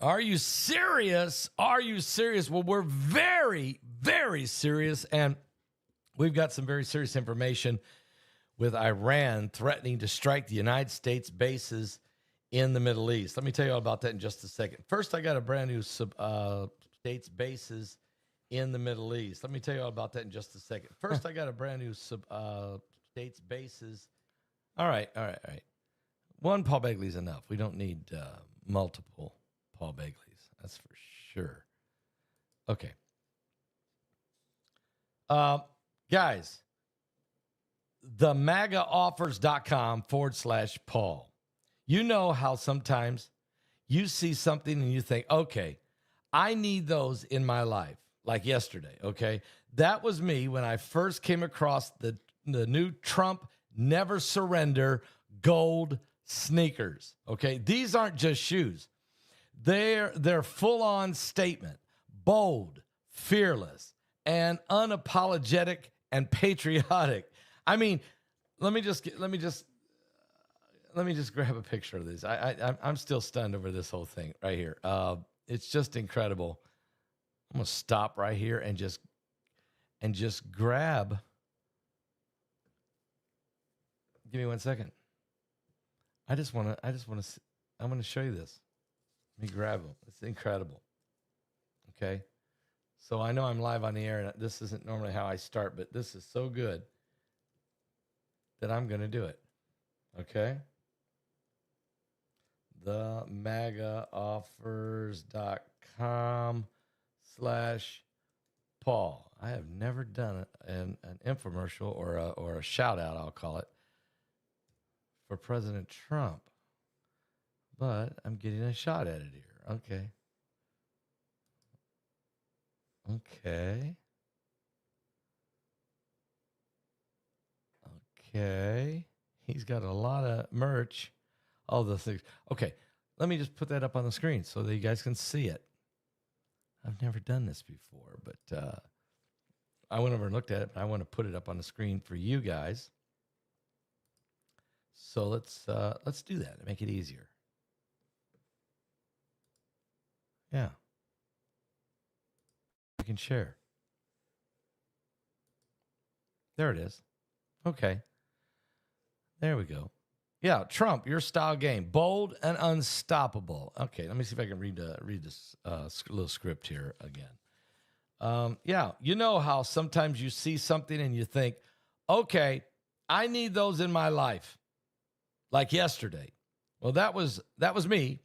Are you serious? Are you serious? Well, we're very, very serious, and we've got some very serious information with Iran threatening to strike the United States bases in the Middle East. Let me tell you all about that in just a second. First, I got a brand new states bases in the Middle East. Let me tell you all about that in just a second. First, I got a brand new states bases. All right. One Paul Begley's enough. We don't need multiple Paul Begleys. That's for sure. Okay. Guys, the MAGAoffers.com/Paul. You know how sometimes you see something and you think, okay, I need those in my life, like yesterday, okay? That was me when I first came across the new Trump Never Surrender gold sneakers, okay? These aren't just shoes. They're full-on statement, bold, fearless, and unapologetic and patriotic. I mean, let me just grab a picture of this. I'm still stunned over this whole thing right here. It's just incredible. I'm gonna stop right here and just grab. Give me 1 second. I'm gonna show you this. Let me grab them. It's incredible. Okay. So I know I'm live on the air, and this isn't normally how I start, but this is so good that I'm going to do it. Okay. The MAGAoffers.com/Paul. I have never done an infomercial or a shout out, I'll call it, for President Trump. But I'm getting a shot at it here. Okay. He's got a lot of merch. All those things. Okay. Let me just put that up on the screen so that you guys can see it. I've never done this before, but I went over and looked at it, but I want to put it up on the screen for you guys. So let's do that and make it easier. Yeah. I can share. There it is. Okay. There we go. Yeah, Trump, your style game, bold and unstoppable. Okay, let me see if I can read this little script here again. Yeah, you know how sometimes you see something and you think, okay, I need those in my life, like yesterday. Well, that was me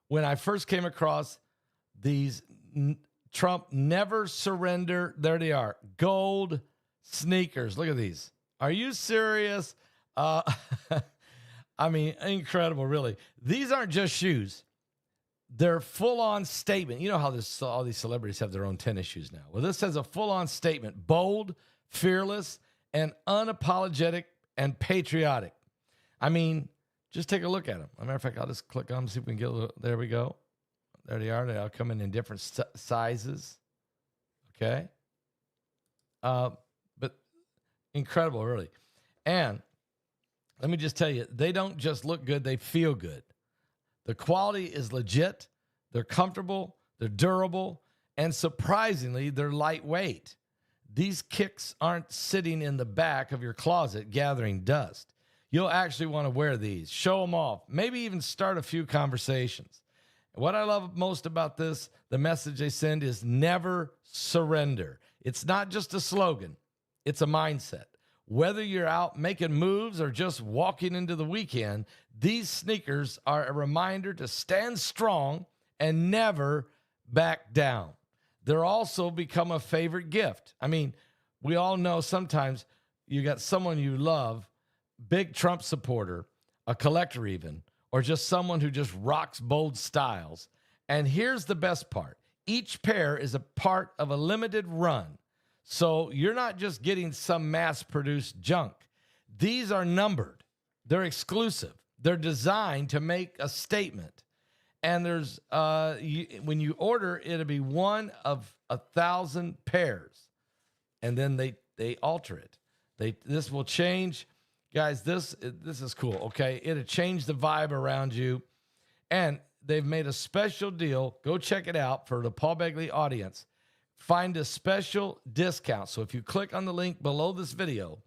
when I first came across these Trump Never Surrender. There they are, gold sneakers. Look at these. Are you serious? I mean, incredible, really. These aren't just shoes. They're full-on statement. You know how all these celebrities have their own tennis shoes now. Well, this has a full-on statement, bold, fearless, and unapologetic and patriotic. I mean, just take a look at them. As a matter of fact, I'll just click on them, see if we can get a little. There we go. There they are. They all come in different sizes. Okay. But incredible, really. And let me just tell you, they don't just look good, they feel good. The quality is legit, they're comfortable, they're durable, and surprisingly, they're lightweight. These kicks aren't sitting in the back of your closet gathering dust. You'll actually want to wear these, show them off, maybe even start a few conversations. What I love most about this, the message they send is never surrender. It's not just a slogan, it's a mindset. Whether you're out making moves or just walking into the weekend, these sneakers are a reminder to stand strong and never back down. They're also become a favorite gift. I mean, we all know sometimes you got someone you love, big Trump supporter, a collector even, or just someone who just rocks bold styles. And here's the best part. Each pair is a part of a limited run. So you're not just getting some mass-produced junk. These are numbered. They're exclusive. They're designed to make a statement. And there's when you order, it'll be one of 1,000 pairs. And then they alter it. This will change. Guys, this is cool, okay? It'll change the vibe around you. And they've made a special deal. Go check it out for the Paul Begley audience. Find a special discount. So if you click on the link below this video,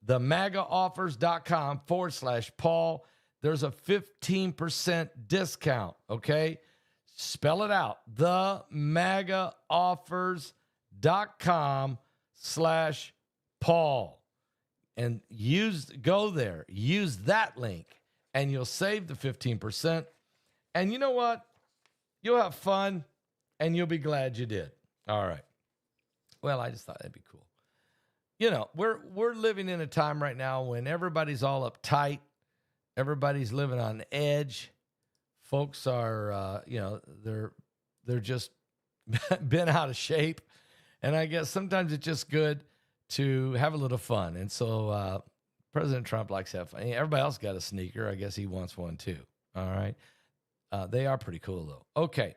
themagaoffers.com/Paul, there's a 15% discount, okay? Spell it out. themagaoffers.com/Paul. And go there, use that link, and you'll save the 15%. And you know what? You'll have fun, and you'll be glad you did. All right. Well, I just thought that'd be cool. You know, we're living in a time right now when everybody's all uptight. Everybody's living on edge. Folks are, they're just been out of shape. And I guess sometimes it's just good to have a little fun. And so President Trump likes to have fun. Everybody else got a sneaker. I guess he wants one too. All right. They are pretty cool though. Okay.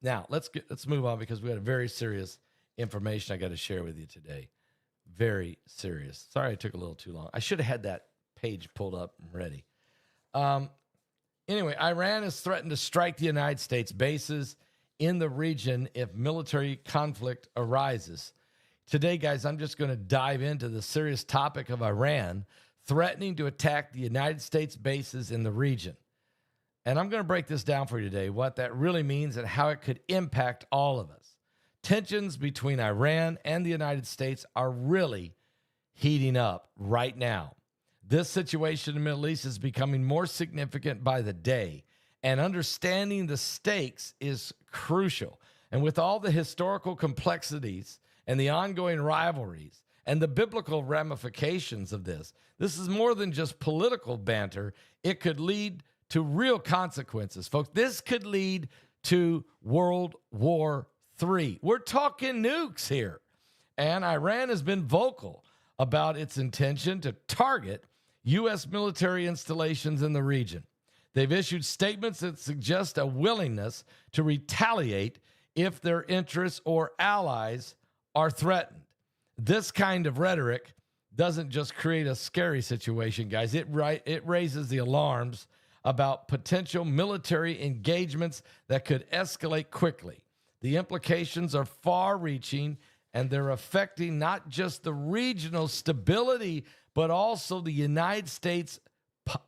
Now let's move on because we got a very serious information I got to share with you today. Very serious. Sorry, it took a little too long. I should have had that page pulled up and ready. Anyway, Iran has threatened to strike the United States bases in the region if military conflict arises. Today, guys, I'm just going to dive into the serious topic of Iran threatening to attack the United States bases in the region. And I'm going to break this down for you today, what that really means and how it could impact all of us. Tensions between Iran and the United States are really heating up right now. This situation in the Middle East is becoming more significant by the day, and understanding the stakes is crucial. And with all the historical complexities and the ongoing rivalries and the biblical ramifications of this is more than just political banter. It could lead to real consequences, folks. This could lead to World War III. We're talking nukes here. And Iran has been vocal about its intention to target U.S. military installations in the region. They've issued statements that suggest a willingness to retaliate if their interests or allies are threatened. This kind of rhetoric doesn't just create a scary situation, guys. It raises the alarms about potential military engagements that could escalate quickly. The implications are far-reaching, and they're affecting not just the regional stability, but also the United States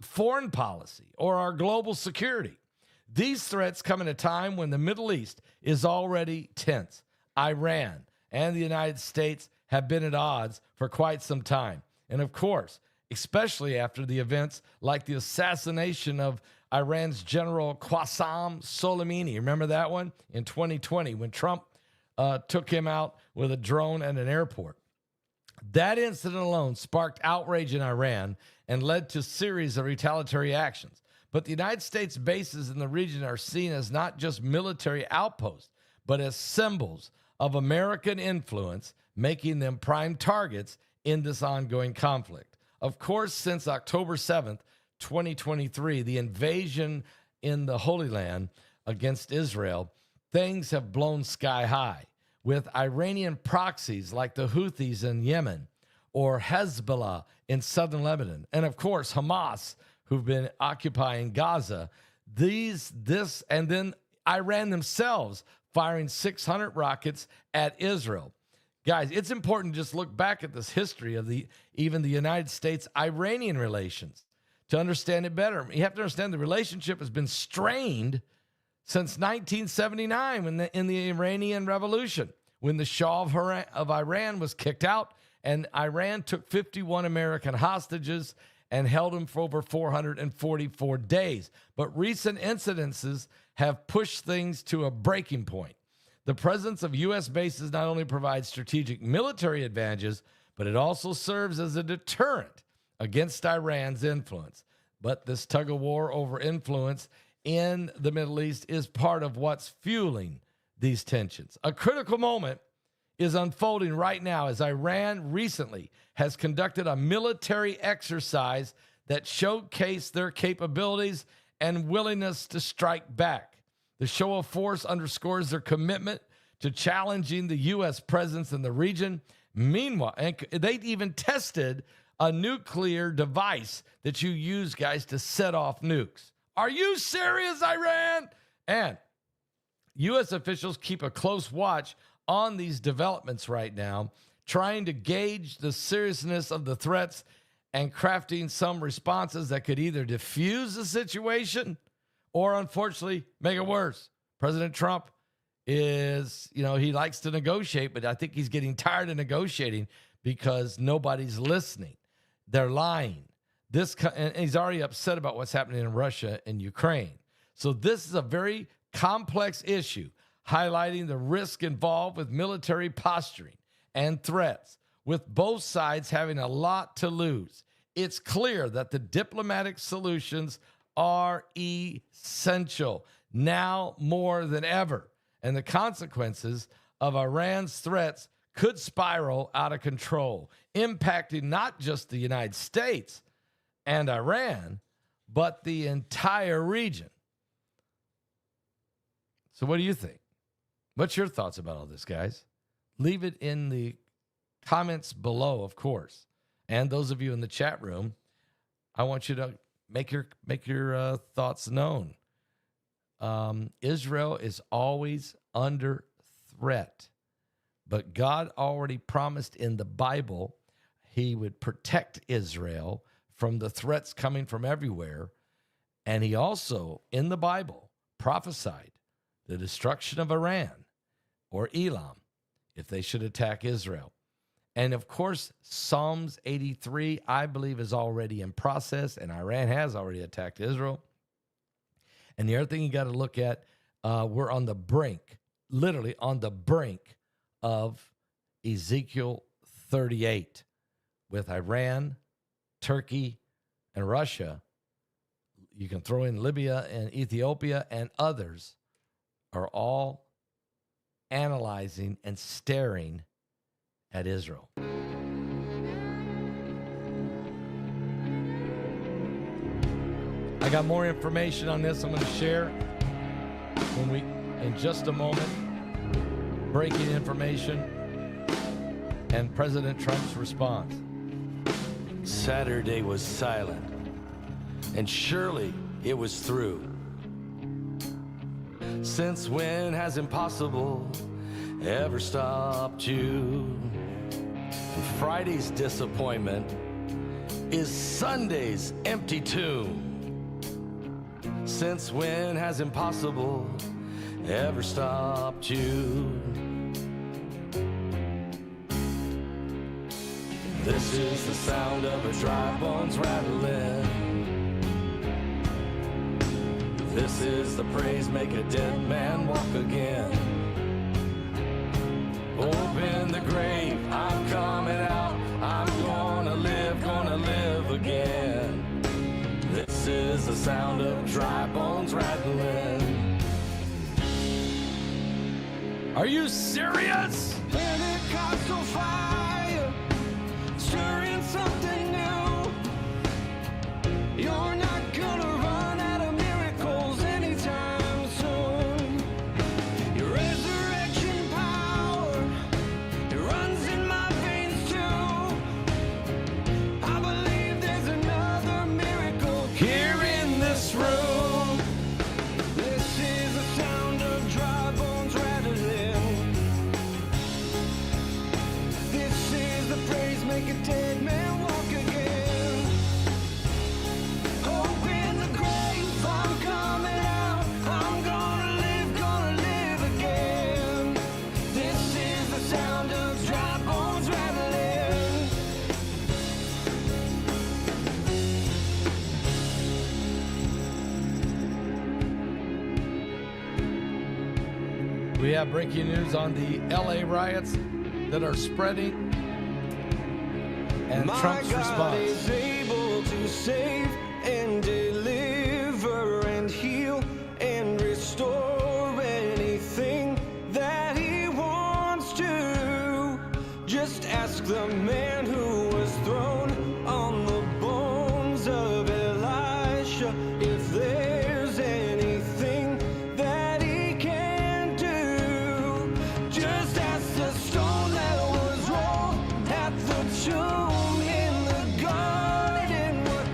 foreign policy or our global security. These threats come at a time when the Middle East is already tense. Iran and the United States have been at odds for quite some time. And of course, especially after the events like the assassination of Iran's General Qasem Soleimani. Remember that one? In 2020 when Trump took him out with a drone at an airport. That incident alone sparked outrage in Iran and led to a series of retaliatory actions. But the United States bases in the region are seen as not just military outposts, but as symbols of American influence, making them prime targets in this ongoing conflict. Of course, since October 7th, 2023, the invasion in the Holy Land against Israel, things have blown sky high, with Iranian proxies like the Houthis in Yemen or Hezbollah in southern Lebanon, and of course Hamas, who've been occupying Gaza. And then Iran themselves firing 600 rockets at Israel. Guys, it's important to just look back at this history of even the United States-Iranian relations to understand it better. You have to understand the relationship has been strained since 1979 in the Iranian Revolution, when the Shah of Iran was kicked out and Iran took 51 American hostages and held them for over 444 days. But recent incidences have pushed things to a breaking point. The presence of U.S. bases not only provides strategic military advantages, but it also serves as a deterrent against Iran's influence. But this tug of war over influence in the Middle East is part of what's fueling these tensions. A critical moment is unfolding right now as Iran recently has conducted a military exercise that showcased their capabilities and willingness to strike back. The show of force underscores their commitment to challenging the U.S. presence in the region. Meanwhile, and they even tested a nuclear device that you use, guys, to set off nukes. Are you serious, Iran? And U.S. officials keep a close watch on these developments right now, trying to gauge the seriousness of the threats and crafting some responses that could either diffuse the situation or, unfortunately, make it worse. President Trump is, he likes to negotiate, but I think he's getting tired of negotiating because nobody's listening. They're lying. And he's already upset about what's happening in Russia and Ukraine. So this is a very complex issue, highlighting the risk involved with military posturing and threats, with both sides having a lot to lose. It's clear that the diplomatic solutions are essential now more than ever, and the consequences of Iran's threats could spiral out of control, impacting not just the United States and Iran, but the entire region. So what do you think? What's your thoughts about all this, guys? Leave it in the comments below, of course. And those of you in the chat room, I want you to make your thoughts known. Israel is always under threat, but God already promised in the Bible he would protect Israel from the threats coming from everywhere. And he also, in the Bible, prophesied the destruction of Iran or Elam if they should attack Israel. And of course, Psalms 83, I believe, is already in process, and Iran has already attacked Israel. And the other thing you got to look at, we're on the brink, literally on the brink of Ezekiel 38 with Iran, Turkey, and Russia. You can throw in Libya and Ethiopia, and others are all analyzing and staring at Israel. I got more information on this I'm going to share in just a moment. Breaking information and President Trump's response. Saturday was silent, and surely it was through. Since when has impossible ever stopped you? And Friday's disappointment is Sunday's empty tomb. Since when has impossible ever stopped you? This is the sound of a dry bones rattling. This is the praise, make a dead man walk again. Open the grave, I'm coming out. I'm gonna live again. This is the sound of dry bones rattling. Are you serious? Pentecostal fire, stirring something new. You're not gonna run out of miracles anytime soon. Your resurrection power, it runs in my veins too. I believe there's another miracle here in this room. This is the sound of dry bones rattling. This is the praise, make a dead man walk again. Open the grave, I'm coming out. I'm gonna live again. This is the sound of dry bones rattling. We have breaking news on the LA riots that are spreading and Trump's response. Is able to save and deliver and heal and restore anything that he wants to. Just ask the man who was thrown on the bones of Elisha if there's anything that he can do. Just ask the stone that was rolled at the tomb in the garden what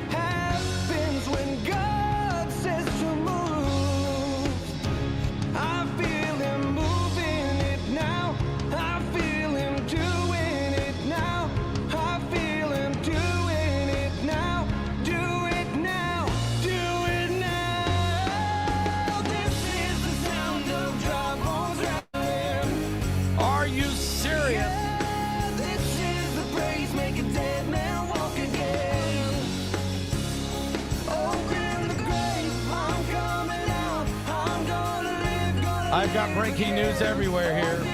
I've got breaking news everywhere here.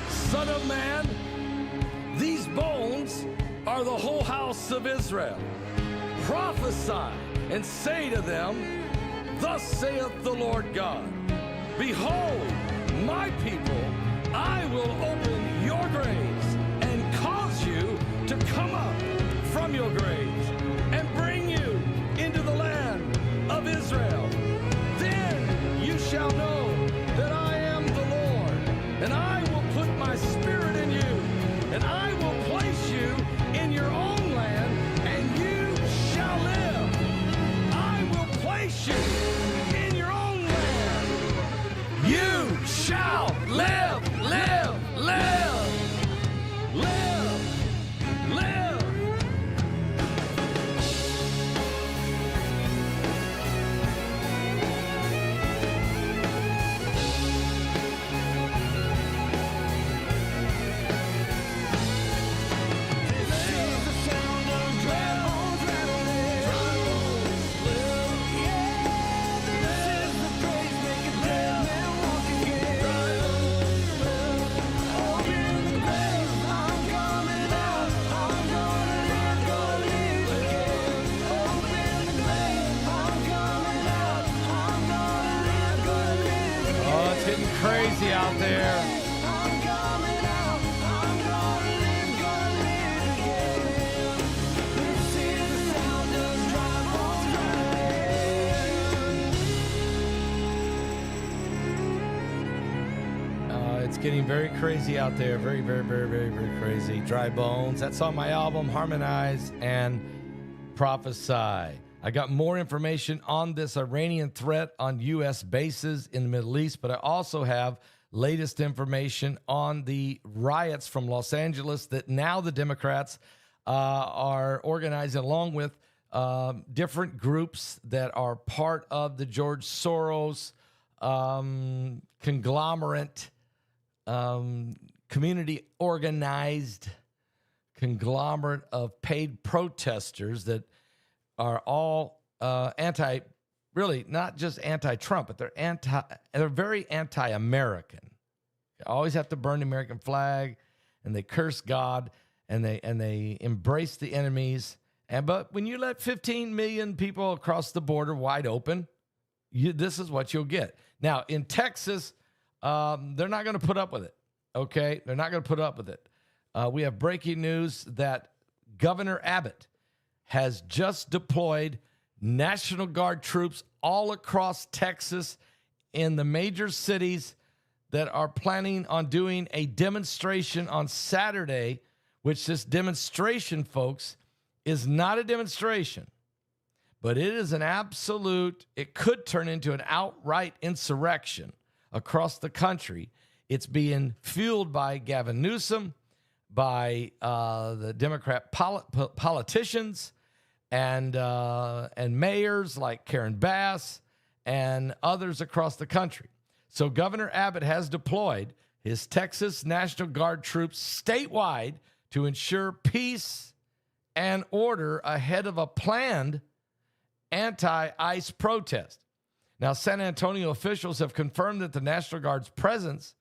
Son of man, these bones are the whole house of Israel. Prophesy and say to them, thus saith the Lord God, behold, my people, I will open your graves and cause you to come up from your graves and bring you into the land of Israel. Then you shall know that I am the Lord, and I will put my spirit in you, and I will place you in your own land, and you shall live. I will place you in your own land. You shall live, live, live, live, live. Crazy out there. It's getting very crazy out there. Very, very, very, very, very crazy. Dry Bones. That's on my album, Harmonize and Prophesy. I got more information on this Iranian threat on U.S. bases in the Middle East, but I also have latest information on the riots from Los Angeles that now the Democrats are organizing along with different groups that are part of the George Soros conglomerate, community organized conglomerate of paid protesters that are all really not just anti-Trump, but they're very anti-American. They always have to burn the American flag, and they curse God, and they embrace the enemies. But when you let 15 million people across the border wide open, this is what you'll get. Now in Texas, they're not going to put up with it. Okay, they're not going to put up with it. We have breaking news that Governor Abbott has just deployed National Guard troops all across Texas in the major cities that are planning on doing a demonstration on Saturday, which this demonstration, folks, is not a demonstration, but it is an absolute, it could turn into an outright insurrection across the country. It's being fueled by Gavin Newsom, by the Democrat politicians and mayors like Karen Bass and others across the country. So Governor Abbott has deployed his Texas National Guard troops statewide to ensure peace and order ahead of a planned anti-ICE protest. Now, San Antonio officials have confirmed that the National Guard's presence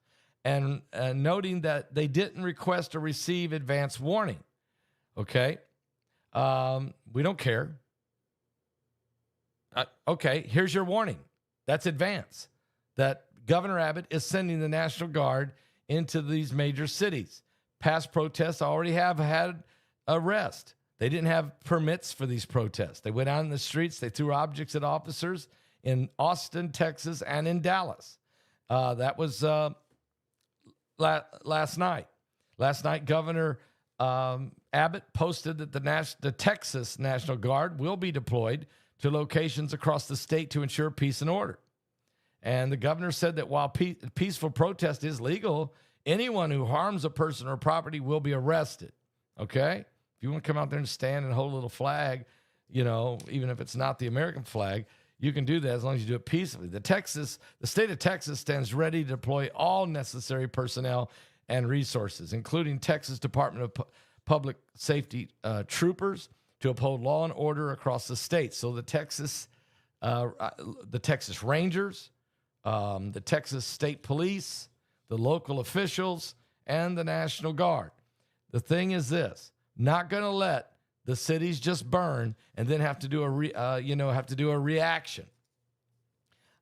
and noting that they didn't request or receive advance warning. Okay. We don't care. Okay, here's your warning. That's advance. That Governor Abbott is sending the National Guard into these major cities. Past protests already have had arrest. They didn't have permits for these protests. They went out in the streets. They threw objects at officers in Austin, Texas, and in Dallas. That was last night. Last night, Governor Abbott posted that the Texas National Guard will be deployed to locations across the state to ensure peace and order. And the governor said that while peaceful protest is legal, anyone who harms a person or property will be arrested. Okay? If you want to come out there and stand and hold a little flag, even if it's not the American flag, you can do that as long as you do it peacefully. The state of Texas stands ready to deploy all necessary personnel and resources, including Texas Department of Public Safety troopers to uphold law and order across the state. So the Texas Rangers, the Texas State Police, the local officials, and the National Guard. The thing is this: not going to let the cities just burn and then have to do a reaction.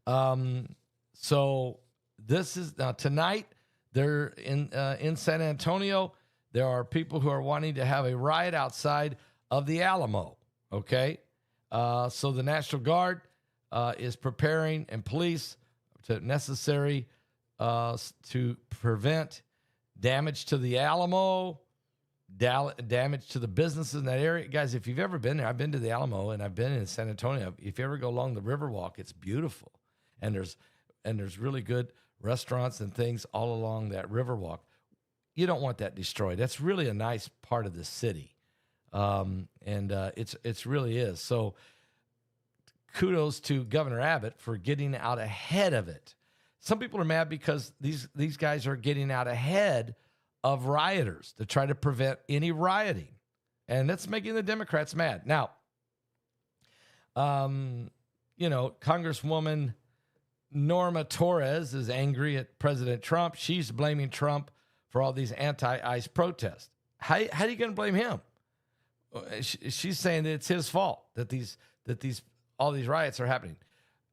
So this is tonight. They're in San Antonio. There are people who are wanting to have a riot outside of the Alamo. Okay, so the National Guard is preparing, and police necessary to prevent damage to the Alamo, damage to the businesses in that area. Guys, if you've ever been there, I've been to the Alamo and I've been in San Antonio. If you ever go along the Riverwalk, it's beautiful. And there's really good restaurants and things all along that Riverwalk. You don't want that destroyed. That's really a nice part of the city. It's really is. So kudos to Governor Abbott for getting out ahead of it. Some people are mad because these guys are getting out ahead of rioters to try to prevent any rioting. And that's making the Democrats mad. Now, Congresswoman Norma Torres is angry at President Trump. She's blaming Trump for all these anti-ICE protests. How are you going to blame him? She's saying that it's his fault that all these riots are happening.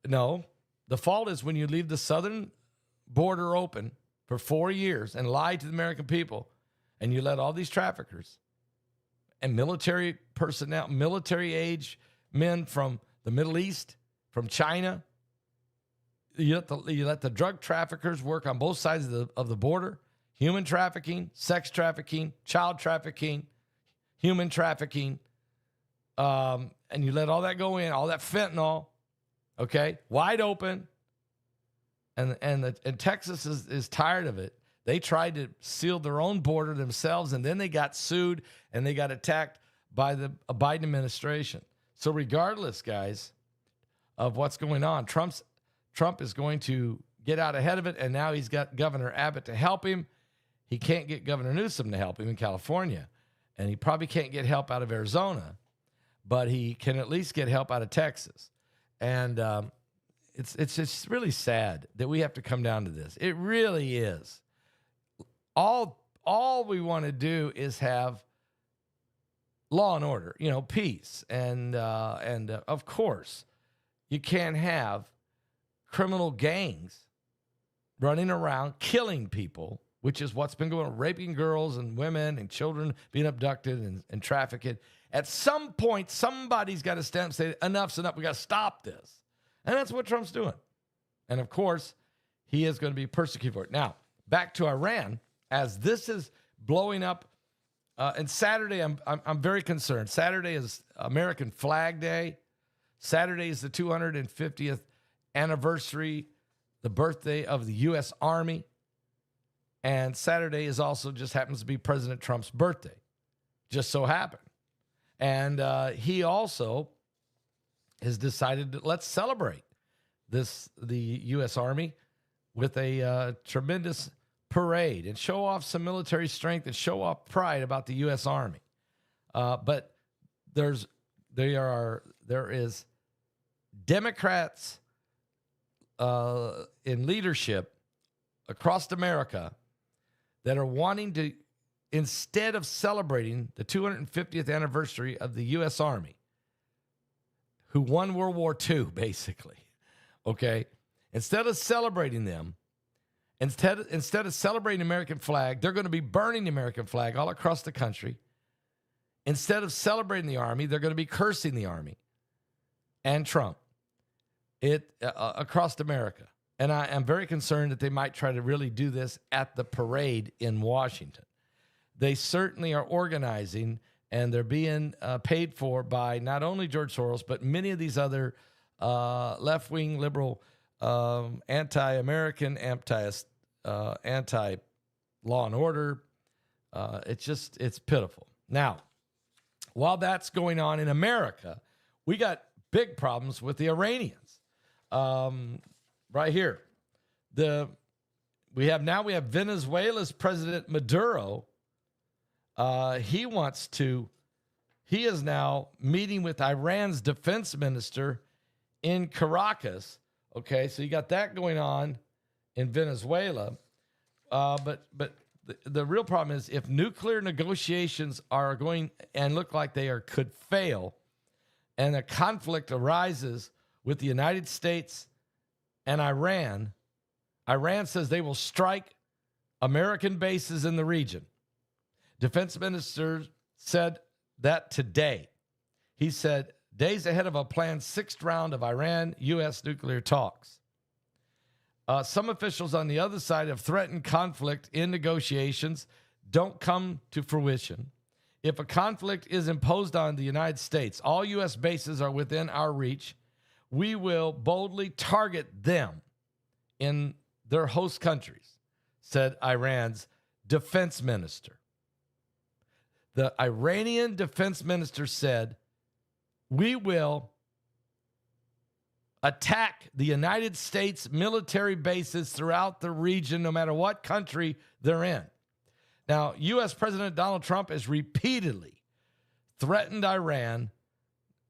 No, the fault is when you leave the southern border open for 4 years and lie to the American people, and you let all these traffickers and military personnel, military age men from the Middle East, from China, you let the drug traffickers work on both sides of the border, human trafficking, sex trafficking, child trafficking, human trafficking, and you let all that go in, all that fentanyl, okay, wide open. And Texas is tired of it. They tried to seal their own border themselves, and then they got sued and they got attacked by the Biden administration. So regardless, guys, of what's going on, Trump is going to get out ahead of it, and now he's got Governor Abbott to help him. He can't get Governor Newsom to help him in California, and he probably can't get help out of Arizona, but he can at least get help out of Texas. And it's just really sad that we have to come down to this. It really is. All we want to do is have law and order, peace, and of course, you can't have criminal gangs running around killing people, which is what's been going on, raping girls and women and children being abducted and trafficked. At some point, somebody's got to stand up and say, enough's enough. We got to stop this. And that's what Trump's doing. And of course, he is going to be persecuted for it. Now, back to Iran, as this is blowing up. And Saturday, I'm very concerned. Saturday is American Flag Day. Saturday is the 250th anniversary, the birthday of the U.S. Army. And Saturday is also just happens to be President Trump's birthday. Just so happened. And he also has decided that let's celebrate the U.S. Army with a tremendous parade and show off some military strength and show off pride about the U.S. Army. But there is Democrats in leadership across America that are wanting to, instead of celebrating the 250th anniversary of the U.S. Army, who won World War II, basically, okay? Instead of celebrating them, instead of celebrating the American flag, they're going to be burning the American flag all across the country. Instead of celebrating the Army, they're going to be cursing the Army and Trump across America. And I am very concerned that they might try to really do this at the parade in Washington. They certainly are organizing, and they're being paid for by not only George Soros, but many of these other left-wing liberal anti-American, anti-law and order. It's pitiful. Now, while that's going on in America, we got big problems with the Iranians. Right here, we have Venezuela's President Maduro. He is now meeting with Iran's defense minister in Caracas. Okay, so you got that going on in Venezuela. But the real problem is if nuclear negotiations are going and look like could fail, and a conflict arises with the United States and Iran, Iran says they will strike American bases in the region. Defense minister said that today. He said, days ahead of a planned sixth round of Iran-U.S. nuclear talks. Some officials on the other side have threatened conflict in negotiations don't come to fruition. If a conflict is imposed on the United States, all U.S. bases are within our reach. We will boldly target them in their host countries, said Iran's defense minister. The Iranian defense minister said, we will attack the United States military bases throughout the region, no matter what country they're in. Now, U.S. President Donald Trump has repeatedly threatened Iran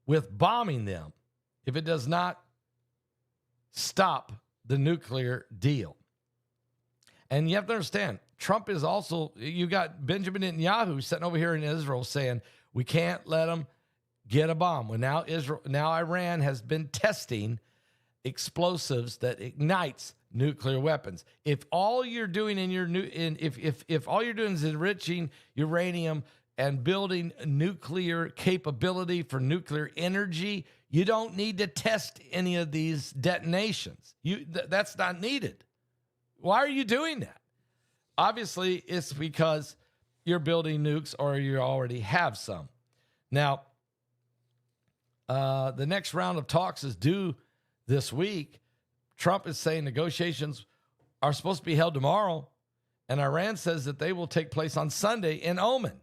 with bombing them if it does not stop the nuclear deal. And you have to understand, Trump is also, you got Benjamin Netanyahu sitting over here in Israel saying, we can't let them get a bomb. Well, now Iran has been testing explosives that ignites nuclear weapons. If all you're doing if all you're doing is enriching uranium and building nuclear capability for nuclear energy, you don't need to test any of these detonations. That's not needed. Why are you doing that? Obviously, it's because you're building nukes or you already have some. Now, the next round of talks is due this week. Trump is saying negotiations are supposed to be held tomorrow, and Iran says that they will take place on Sunday in Oman.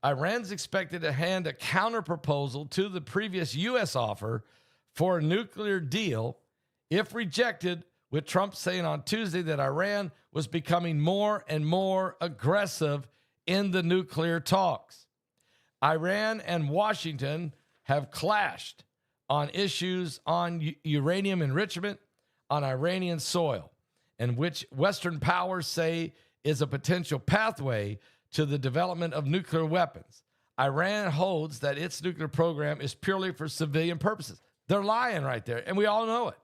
Iran's expected to hand a counterproposal to the previous U.S. offer for a nuclear deal if rejected, with Trump saying on Tuesday that Iran was becoming more and more aggressive in the nuclear talks. Iran and Washington have clashed on issues on uranium enrichment on Iranian soil, and which Western powers say is a potential pathway to the development of nuclear weapons. Iran holds that its nuclear program is purely for civilian purposes. They're lying right there, and we all know it.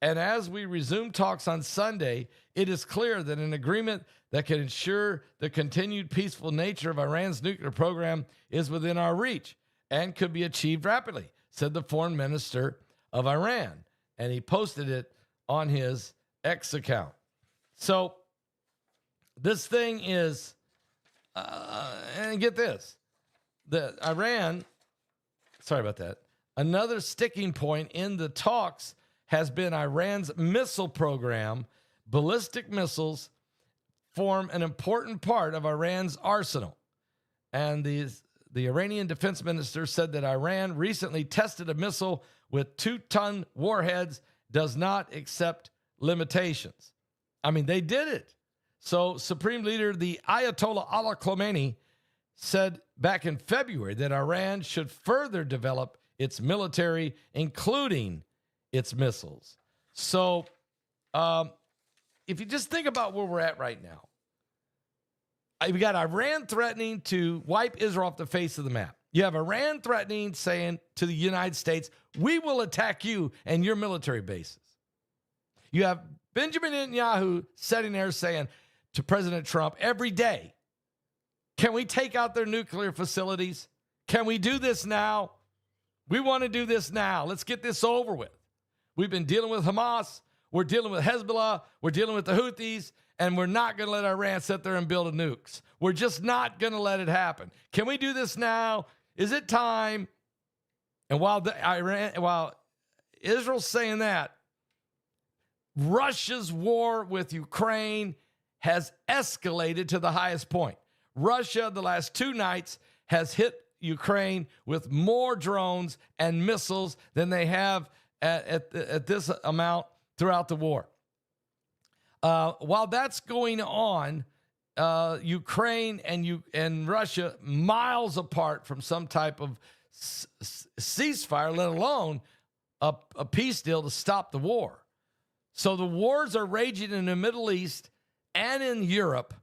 And as we resume talks on Sunday, it is clear that an agreement that can ensure the continued peaceful nature of Iran's nuclear program is within our reach and could be achieved rapidly, said the foreign minister of Iran. And he posted it on his X account. So this thing is, and get this, another sticking point in the talks has been Iran's missile program. Ballistic missiles form an important part of Iran's arsenal. And the Iranian defense minister said that Iran recently tested a missile with 2-ton warheads, does not accept limitations. I mean, they did it. So Supreme Leader, the Ayatollah Ali Khamenei, said back in February that Iran should further develop its military, including its missiles. So if you just think about where we're at right now, we got Iran threatening to wipe Israel off the face of the map. You have Iran threatening, saying to the United States, we will attack you and your military bases. You have Benjamin Netanyahu sitting there saying to President Trump every day, can we take out their nuclear facilities? Can we do this now? We want to do this now. Let's get this over with. We've been dealing with Hamas. We're dealing with Hezbollah. We're dealing with the Houthis. And we're not going to let Iran sit there and build a nukes. We're just not going to let it happen. Can we do this now? Is it time? And while Israel's saying that, Russia's war with Ukraine has escalated to the highest point. Russia, the last 2 nights, has hit Ukraine with more drones and missiles than they have at this amount throughout the war. While that's going on, Ukraine and Russia, miles apart from some type of ceasefire, let alone a peace deal to stop the war. So the wars are raging in the Middle East and in Europe,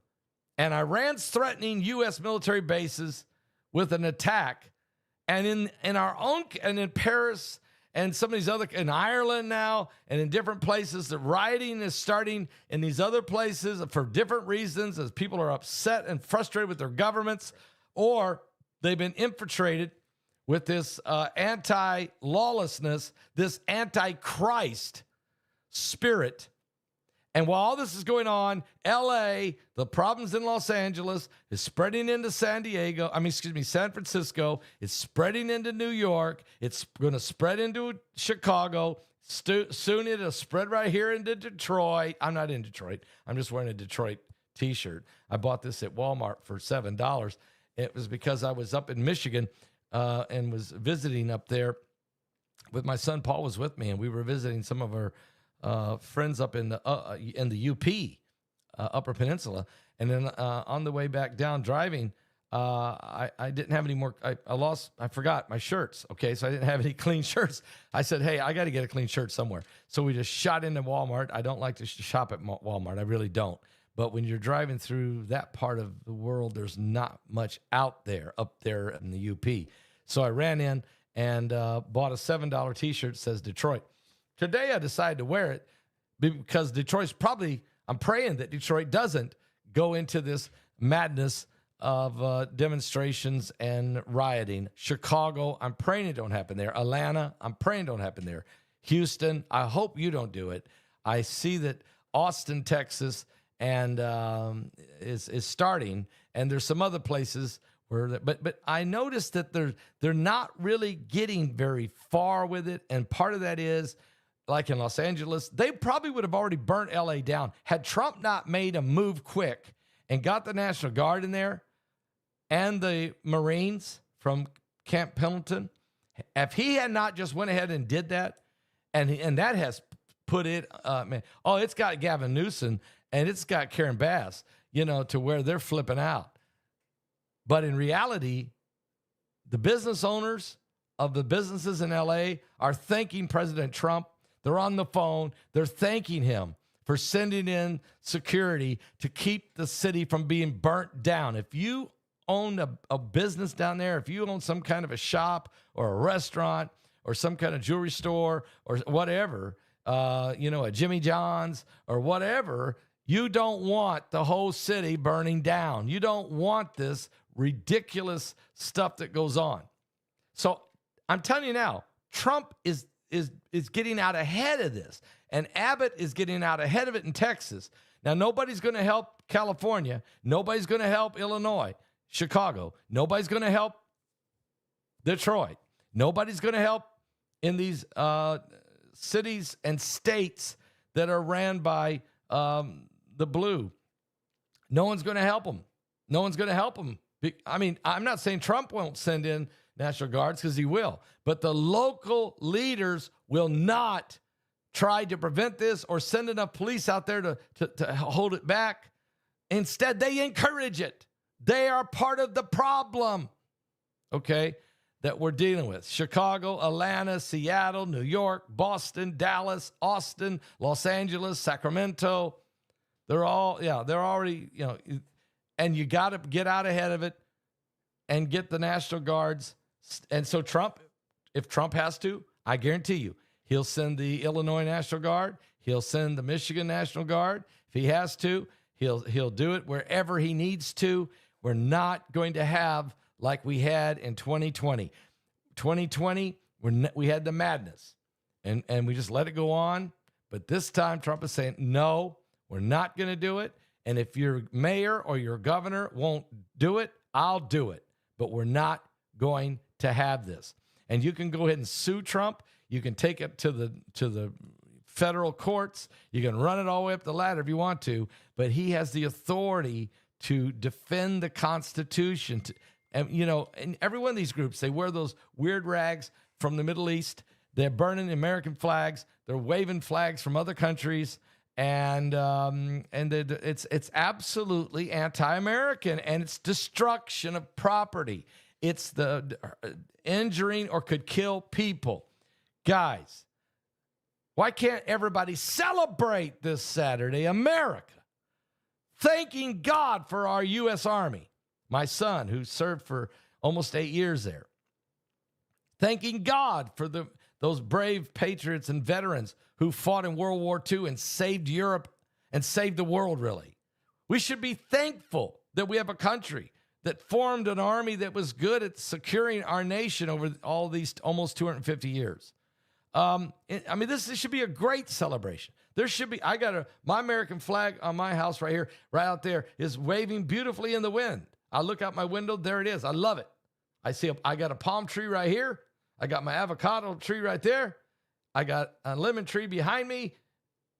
and Iran's threatening U.S. military bases with an attack. And in our own, and in Paris and some of these other, in Ireland now, and in different places, the rioting is starting in these other places for different reasons, as people are upset and frustrated with their governments, or they've been infiltrated with this anti-lawlessness, this anti-Christ spirit. And while all this is going on, LA, the problems in Los Angeles, is spreading into San Francisco. It's spreading into New York. It's going to spread into Chicago. Soon it'll spread right here into Detroit. I'm not in Detroit. I'm just wearing a Detroit t-shirt. I bought this at Walmart for $7. It was because I was up in Michigan and was visiting up there with my son. Paul was with me, and we were visiting some of our friends up in the UP, Upper Peninsula. And then on the way back down driving, I didn't have any more. I forgot my shirts. Okay. So I didn't have any clean shirts. I said, hey, I got to get a clean shirt somewhere. So we just shot into Walmart. I don't like to shop at Walmart. I really don't. But when you're driving through that part of the world, there's not much out there, up there in the UP. So I ran in and bought a $7 t-shirt that says Detroit. Today I decided to wear it because Detroit's probably, I'm praying that Detroit doesn't go into this madness of demonstrations and rioting. Chicago, I'm praying it don't happen there. Atlanta, I'm praying it don't happen there. Houston, I hope you don't do it. I see that Austin, Texas, and is starting, and there's some other places where, but I noticed that they're not really getting very far with it, and part of that is, like in Los Angeles, they probably would have already burnt LA down had Trump not made a move quick and got the National Guard in there and the Marines from Camp Pendleton. If he had not just went ahead and did that, and that has put it, it's got Gavin Newsom and it's got Karen Bass, to where they're flipping out. But in reality, the business owners of the businesses in LA are thanking President Trump. They're on the phone. They're thanking him for sending in security to keep the city from being burnt down. If you own a business down there, if you own some kind of a shop or a restaurant or some kind of jewelry store or whatever, a Jimmy John's or whatever, you don't want the whole city burning down. You don't want this ridiculous stuff that goes on. So I'm telling you now, Trump is getting out ahead of this, and Abbott is getting out ahead of it in Texas. Now, nobody's going to help California. Nobody's going to help Illinois, Chicago. Nobody's going to help Detroit. Nobody's going to help in these cities and states that are ran by the blue. No one's going to help them. No one's going to help them. I mean, I'm not saying Trump won't send in National Guards, because he will. But the local leaders will not try to prevent this or send enough police out there to hold it back. Instead, they encourage it. They are part of the problem, okay, that we're dealing with. Chicago, Atlanta, Seattle, New York, Boston, Dallas, Austin, Los Angeles, Sacramento. They're already, and you got to get out ahead of it and get the National Guards. And so Trump, if Trump has to, I guarantee you, he'll send the Illinois National Guard. He'll send the Michigan National Guard. If he has to, he'll do it wherever he needs to. We're not going to have like we had in 2020. 2020, we had the madness, and we just let it go on. But this time, Trump is saying, no, we're not going to do it. And if your mayor or your governor won't do it, I'll do it. But we're not going to have this. And you can go ahead and sue Trump. You can take it to the federal courts. You can run it all the way up the ladder if you want to, but he has the authority to defend the Constitution. And, you know, in every one of these groups, they wear those weird rags from the Middle East. They're burning American flags. They're waving flags from other countries. And it's absolutely anti-American, and it's destruction of property. It's the injuring or could kill people. Guys, why can't everybody celebrate this Saturday, America? Thanking God for our U.S. Army. My son, who served for almost 8 years there. Thanking God for those brave patriots and veterans who fought in World War II and saved Europe and saved the world, really. We should be thankful that we have a country that formed an army that was good at securing our nation over all these almost 250 years. I mean, this should be a great celebration. There should be, my American flag on my house right here, right out there, is waving beautifully in the wind. I look out my window, there it is. I love it. I got a palm tree right here. I got my avocado tree right there. I got a lemon tree behind me,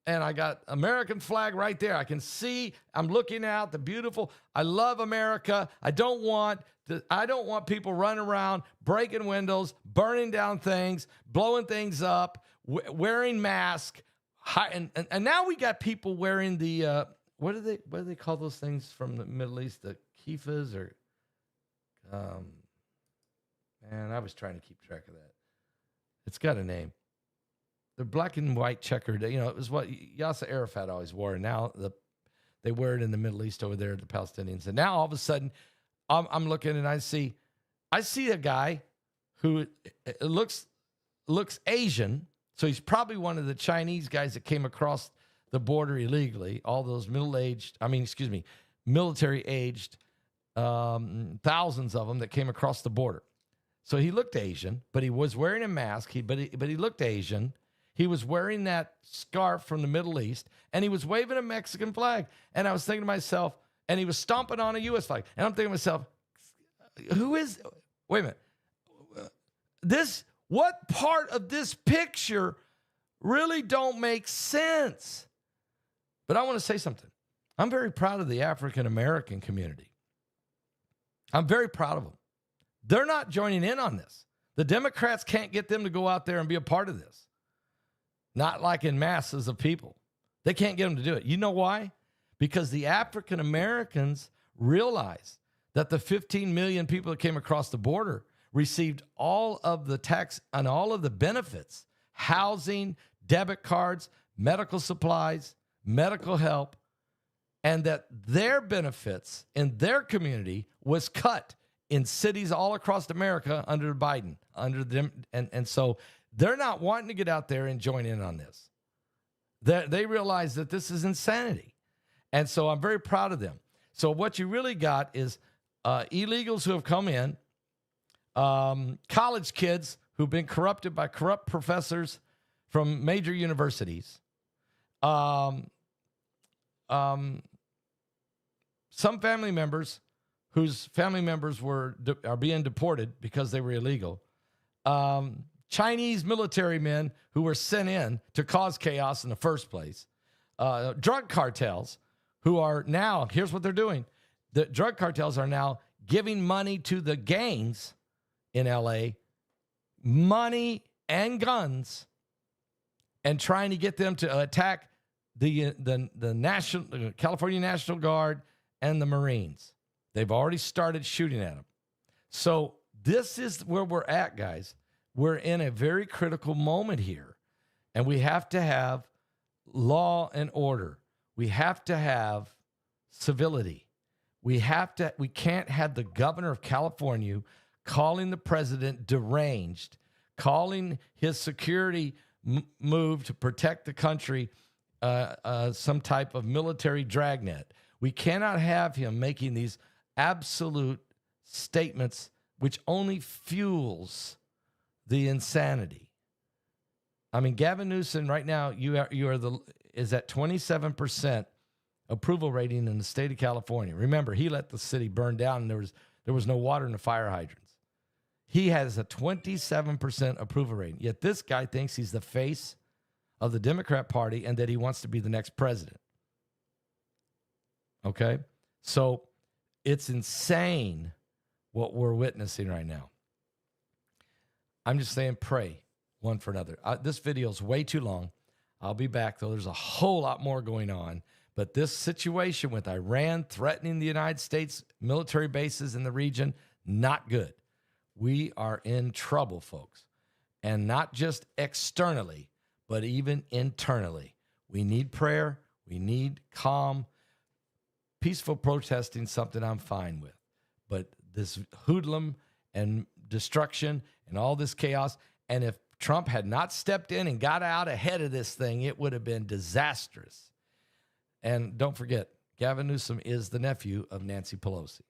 and I got American flag right there. I can see, I'm looking out, the beautiful, I love America. I don't want people running around, breaking windows, burning down things, blowing things up, wearing masks. And now we got people wearing the, what do they call those things from the Middle East? The kifas or, man, I was trying to keep track of that. It's got a name. The black and white checkered, you know, it was what Yasser Arafat always wore. And now they wear it in the Middle East over there, the Palestinians. And now all of a sudden, I'm looking and I see a guy who looks Asian. So he's probably one of the Chinese guys that came across the border illegally. All those military-aged, thousands of them that came across the border. So he looked Asian, but he was wearing a mask. But he looked Asian. He was wearing that scarf from the Middle East, and he was waving a Mexican flag. And I was thinking to myself, and he was stomping on a U.S. flag. And I'm thinking to myself, wait a minute. What part of this picture really don't make sense? But I want to say something. I'm very proud of the African American community. I'm very proud of them. They're not joining in on this. The Democrats can't get them to go out there and be a part of this. Not like in masses of people. They can't get them to do it. You know why? Because the African Americans realized that the 15 million people that came across the border received all of the tax and all of the benefits, housing, debit cards, medical supplies, medical help, and that their benefits in their community was cut in cities all across America under Biden, under them, and so they're not wanting to get out there and join in on this. They realize that this is insanity, and so I'm very proud of them. So what you really got is illegals who have come in, college kids who've been corrupted by corrupt professors from major universities, some family members whose family members are being deported because they were illegal, Chinese military men who were sent in to cause chaos in the first place, drug cartels who are now, here's what they're doing. The drug cartels are now giving money to the gangs in LA, money and guns, and trying to get them to attack the California National Guard and the Marines. They've already started shooting at them. So this is where we're at, guys. We're in a very critical moment here, and we have to have law and order. We have to have civility. We can't have the governor of California calling the president deranged, calling his security move to protect the country some type of military dragnet. We cannot have him making these absolute statements which only fuels the insanity. I mean, Gavin Newsom right now, is at 27% approval rating in the state of California. Remember, he let the city burn down and there was no water in the fire hydrants. He has a 27% approval rating. Yet this guy thinks he's the face of the Democrat Party and that he wants to be the next president. Okay? So it's insane what we're witnessing right now. I'm just saying pray one for another. This video is way too long. I'll be back, though. There's a whole lot more going on. But this situation with Iran threatening the United States military bases in the region, not good. We are in trouble, folks. And not just externally, but even internally. We need prayer. We need calm. Peaceful protesting, something I'm fine with. But this hoodlum and destruction and all this chaos, and if Trump had not stepped in and got out ahead of this thing, it would have been disastrous. And don't forget, Gavin Newsom is the nephew of Nancy Pelosi.